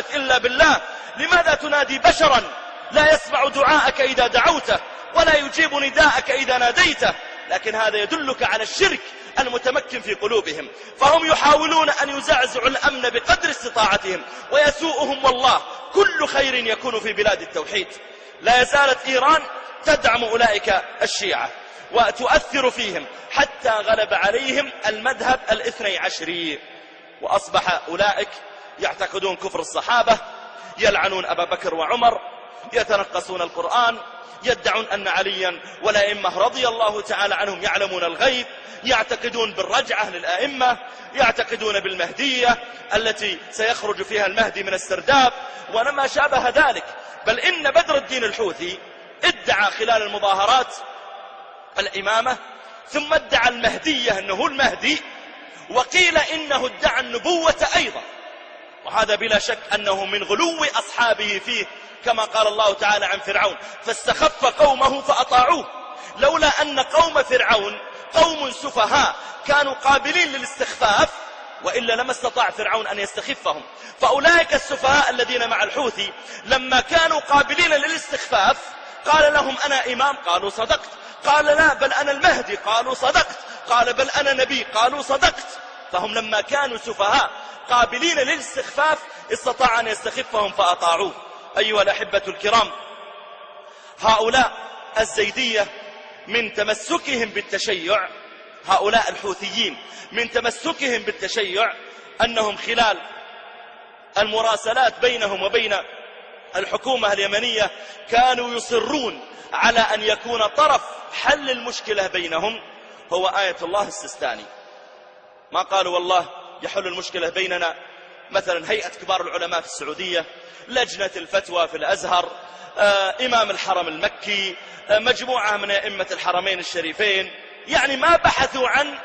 تستغث إلا بالله؟ لماذا تنادي بشرا لا يسمع دعاءك إذا دعوته ولا يجيب نداءك إذا ناديته؟ لكن هذا يدلك على الشرك المتمكن في قلوبهم. فهم يحاولون أن يزعزعوا الأمن بقدر استطاعتهم، ويسوءهم والله كل خير يكون في بلاد التوحيد. لا يزالت إيران تدعم أولئك الشيعة وتؤثر فيهم حتى غلب عليهم المذهب الاثني عشري، وأصبح أولئك يعتقدون كفر الصحابة، يلعنون أبا بكر وعمر، يتنقصون القرآن، يدعون أن عليا والأئمة رضي الله تعالى عنهم يعلمون الغيب، يعتقدون بالرجعة للأئمة، يعتقدون بالمهدية التي سيخرج فيها المهدي من السرداب وما شابه ذلك. بل إن بدر الدين الحوثي ادعى خلال المظاهرات الإمامة، ثم ادعى المهدية أنه المهدي، وقيل إنه ادعى النبوة أيضا، وهذا بلا شك أنه من غلو أصحابه فيه، كما قال الله تعالى عن فرعون: فاستخف قومه فأطاعوه. لولا أن قوم فرعون قوم سفهاء كانوا قابلين للاستخفاف، وإلا لما استطاع فرعون أن يستخفهم. فأولئك السفهاء الذين مع الحوثي لما كانوا قابلين للاستخفاف قال لهم: أنا إمام، قالوا صدقت. قال: لا، بل أنا المهدي، قالوا صدقت. قال: بل أنا نبي، قالوا صدقت. فهم لما كانوا سفهاء قابلين للاستخفاف استطاع أن يستخفهم فأطاعوه. أيها الأحبة الكرام، هؤلاء الزيدية من تمسكهم بالتشيع، هؤلاء الحوثيين من تمسكهم بالتشيع أنهم خلال المراسلات بينهم وبين الحكومة اليمنية كانوا يصرون على أن يكون طرف حل المشكلة بينهم هو آية الله السيستاني. ما قالوا والله يحل المشكلة بيننا مثلا هيئة كبار العلماء في السعودية، لجنة الفتوى في الأزهر، إمام الحرم المكي، مجموعة من أئمة الحرمين الشريفين. يعني ما بحثوا عن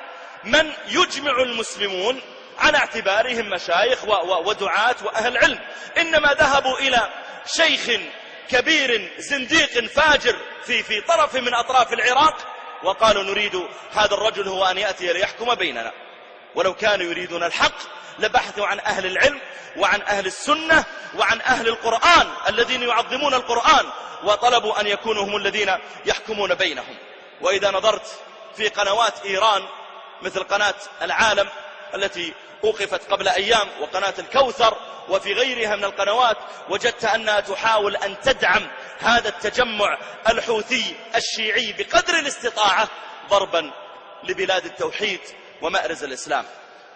من يجمع المسلمون على اعتبارهم مشايخ ودعاة وأهل علم، إنما ذهبوا إلى شيخ كبير زنديق فاجر في طرف من أطراف العراق وقالوا: نريد هذا الرجل هو أن يأتي ليحكم بيننا. ولو كانوا يريدون الحق لبحثوا عن أهل العلم وعن أهل السنة وعن أهل القرآن الذين يعظمون القرآن، وطلبوا أن يكونوا هم الذين يحكمون بينهم. وإذا نظرت في قنوات إيران مثل قناة العالم التي أوقفت قبل أيام، وقناة الكوثر، وفي غيرها من القنوات، وجدت أنها تحاول أن تدعم هذا التجمع الحوثي الشيعي بقدر الاستطاعة ضربا لبلاد التوحيد ومأرز الإسلام.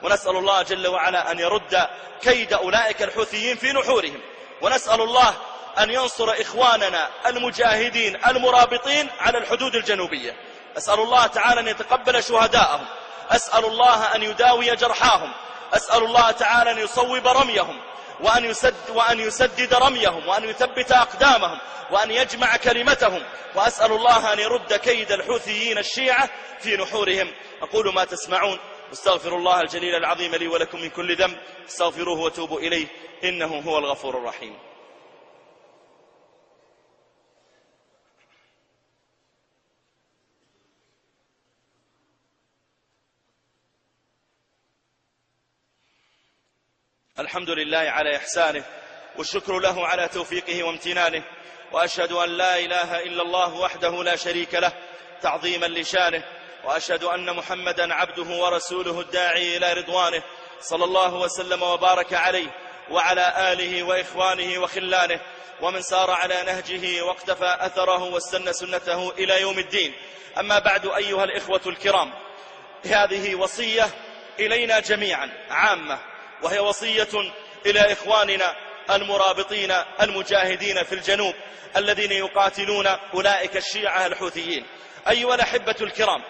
ونسأل الله جل وعلا أن يرد كيد أولئك الحوثيين في نحورهم، ونسأل الله أن ينصر إخواننا المجاهدين المرابطين على الحدود الجنوبية. أسأل الله تعالى أن يتقبل شهداءهم، أسأل الله أن يداوي جرحاهم، أسأل الله تعالى أن يصوب رميهم وأن يسدد رميهم، وأن يثبت أقدامهم، وأن يجمع كلمتهم، وأسأل الله أن يرد كيد الحوثيين الشيعة في نحورهم. أقول ما تسمعون، استغفر الله الجليل العظيم لي ولكم من كل ذنب، استغفروه وتوبوا إليه إنه هو الغفور الرحيم. الحمد لله على إحسانه، والشكر له على توفيقه وامتنانه، وأشهد أن لا إله إلا الله وحده لا شريك له تعظيما لشانه، وأشهد أن محمدا عبده ورسوله الداعي إلى رضوانه، صلى الله وسلم وبارك عليه وعلى آله وإخوانه وخلانه ومن سار على نهجه واقتفى أثره واستنى سنته إلى يوم الدين. أما بعد، أيها الإخوة الكرام، هذه وصية إلينا جميعا عامة، وهي وصية إلى إخواننا المرابطين المجاهدين في الجنوب الذين يقاتلون أولئك الشيعة الحوثيين. أيها الأحبة الكرام،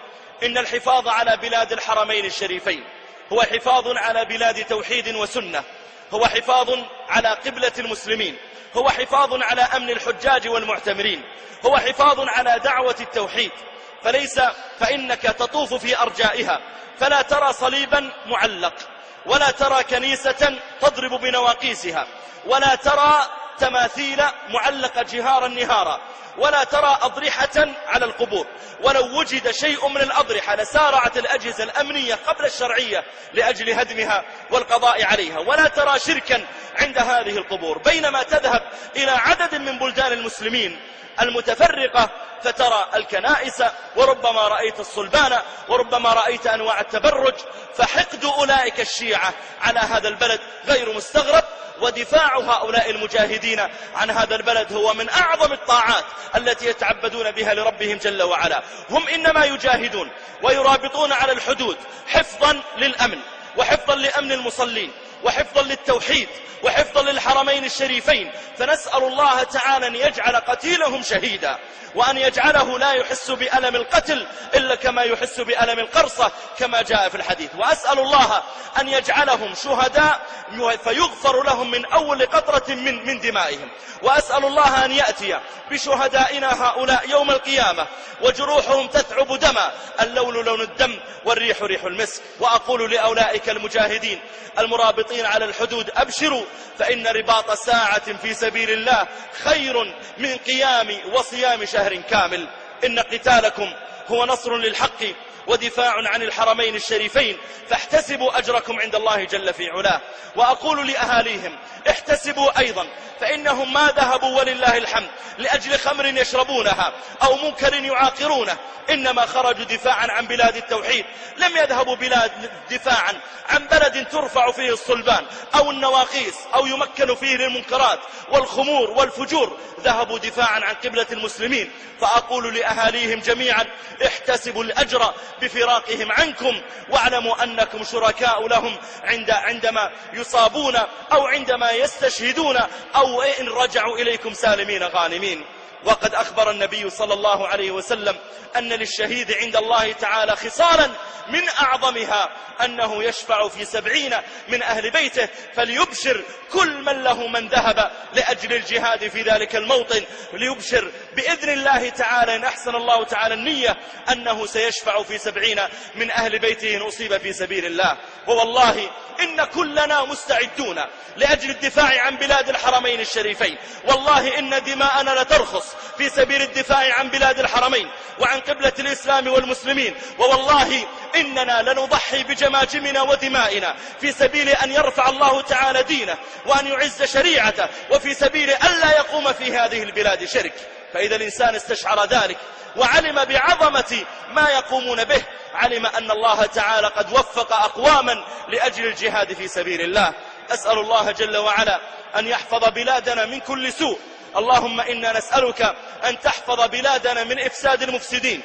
إن الحفاظ على بلاد الحرمين الشريفين هو حفاظ على بلاد توحيد وسنة، هو حفاظ على قبلة المسلمين، هو حفاظ على أمن الحجاج والمعتمرين، هو حفاظ على دعوة التوحيد. فإنك تطوف في أرجائها فلا ترى صليبا معلق، ولا ترى كنيسة تضرب بنواقيسها، ولا ترى تماثيل معلقة جهارا نهارا، ولا ترى أضرحة على القبور. ولو وجد شيء من الأضرحة لسارعت الأجهزة الأمنية قبل الشرعية لأجل هدمها والقضاء عليها. ولا ترى شركا عند هذه القبور. بينما تذهب إلى عدد من بلدان المسلمين المتفرقة فترى الكنائس، وربما رأيت الصلبان، وربما رأيت أنواع التبرج. فحقد أولئك الشيعة على هذا البلد غير مستغرب، ودفاع هؤلاء المجاهدين عن هذا البلد هو من أعظم الطاعات التي يتعبدون بها لربهم جل وعلا. هم إنما يجاهدون ويرابطون على الحدود حفظا للأمن، وحفظا لأمن المصلين، وحفظا للتوحيد، وحفظا للحرمين الشريفين. فنسأل الله تعالى أن يجعل قتيلهم شهيدا، وأن يجعله لا يحس بألم القتل إلا كما يحس بألم القرصة كما جاء في الحديث. وأسأل الله أن يجعلهم شهداء فيغفر لهم من أول قطرة من دمائهم. وأسأل الله أن يأتي بشهدائنا هؤلاء يوم القيامة وجروحهم تثعب دما، اللون لون الدم والريح ريح المسك. وأقول لأولئك المجاهدين المرابطين على الحدود: أبشروا، فإن رباط ساعة في سبيل الله خير من قيام وصيام شهر كامل. إن قتالكم هو نصر للحق ودفاع عن الحرمين الشريفين، فاحتسبوا أجركم عند الله جل في علاه. وأقول لأهاليهم: احتسبوا أيضا، فإنهم ما ذهبوا ولله الحمد لأجل خمر يشربونها أو منكر يعاقرونه، إنما خرجوا دفاعا عن بلاد التوحيد. لم يذهبوا دفاعا عن بلد ترفع فيه الصلبان أو النواقيس أو يمكن فيه للمنكرات والخمور والفجور، ذهبوا دفاعا عن قبلة المسلمين. فأقول لأهاليهم جميعا: احتسبوا الأجر بفراقهم عنكم، واعلموا أنكم شركاء لهم عندما يصابون أو عندما يستشهدون أو إن رجعوا إليكم سالمين غانمين. وقد أخبر النبي صلى الله عليه وسلم أن للشهيد عند الله تعالى خصالا من أعظمها أنه يشفع في 70 من أهل بيته، فليبشر كل من له من ذهب لأجل الجهاد في ذلك الموطن، ليبشر بإذن الله تعالى إن أحسن الله تعالى النية أنه سيشفع في 70 من أهل بيته إن أصيب في سبيل الله. ووالله إن كلنا مستعدون لأجل الدفاع عن بلاد الحرمين الشريفين. والله إن دماءنا لترخص في سبيل الدفاع عن بلاد الحرمين وعن قبلة الإسلام والمسلمين. ووالله إننا لنضحي بجماجمنا ودمائنا في سبيل أن يرفع الله تعالى دينه وأن يعز شريعته، وفي سبيل أن لا يقوم في هذه البلاد شرك. فإذا الإنسان استشعر ذلك وعلم بعظمة ما يقومون به، علم أن الله تعالى قد وفق أقواما لأجل الجهاد في سبيل الله. أسأل الله جل وعلا أن يحفظ بلادنا من كل سوء. اللهم إنا نسألك أن تحفظ بلادنا من إفساد المفسدين،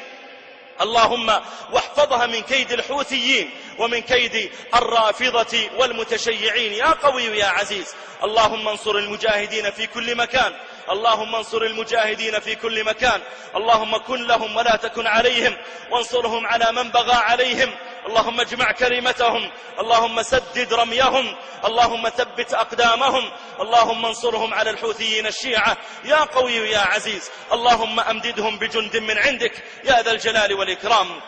اللهم واحفظها من كيد الحوثيين ومن كيد الرافضة والمتشيعين يا قوي يا عزيز. اللهم انصر المجاهدين في كل مكان، اللهم انصر المجاهدين في كل مكان. اللهم كن لهم ولا تكن عليهم، وانصرهم على من بغى عليهم. اللهم اجمع كلمتهم، اللهم سدد رميهم، اللهم ثبت أقدامهم. اللهم انصرهم على الحوثيين الشيعة يا قوي يا عزيز. اللهم أمددهم بجند من عندك يا ذا الجلال والإكرام.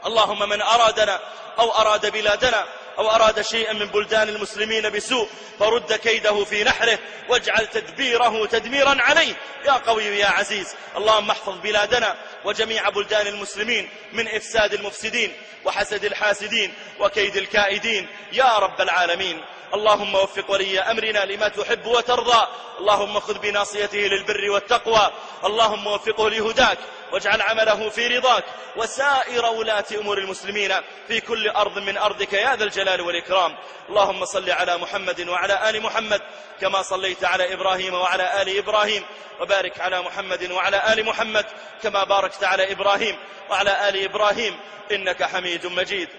اللهم من أرادنا أو أراد بلادنا أو أراد شيئا من بلدان المسلمين بسوء فرد كيده في نحره واجعل تدبيره تدميرا عليه يا قوي يا عزيز. اللهم احفظ بلادنا وجميع بلدان المسلمين من إفساد المفسدين وحسد الحاسدين وكيد الكائدين يا رب العالمين. اللهم وفق ولي أمرنا لما تحب وترضى، اللهم خذ بناصيته للبر والتقوى، اللهم وفقه لهداك واجعل عمله في رضاك، وسائر ولاة أمور المسلمين في كل أرض من أرضك يا ذا الجلال والإكرام. اللهم صل على محمد وعلى آل محمد كما صليت على إبراهيم وعلى آل إبراهيم، وبارك على محمد وعلى آل محمد كما باركت على إبراهيم وعلى آل إبراهيم إنك حميد مجيد.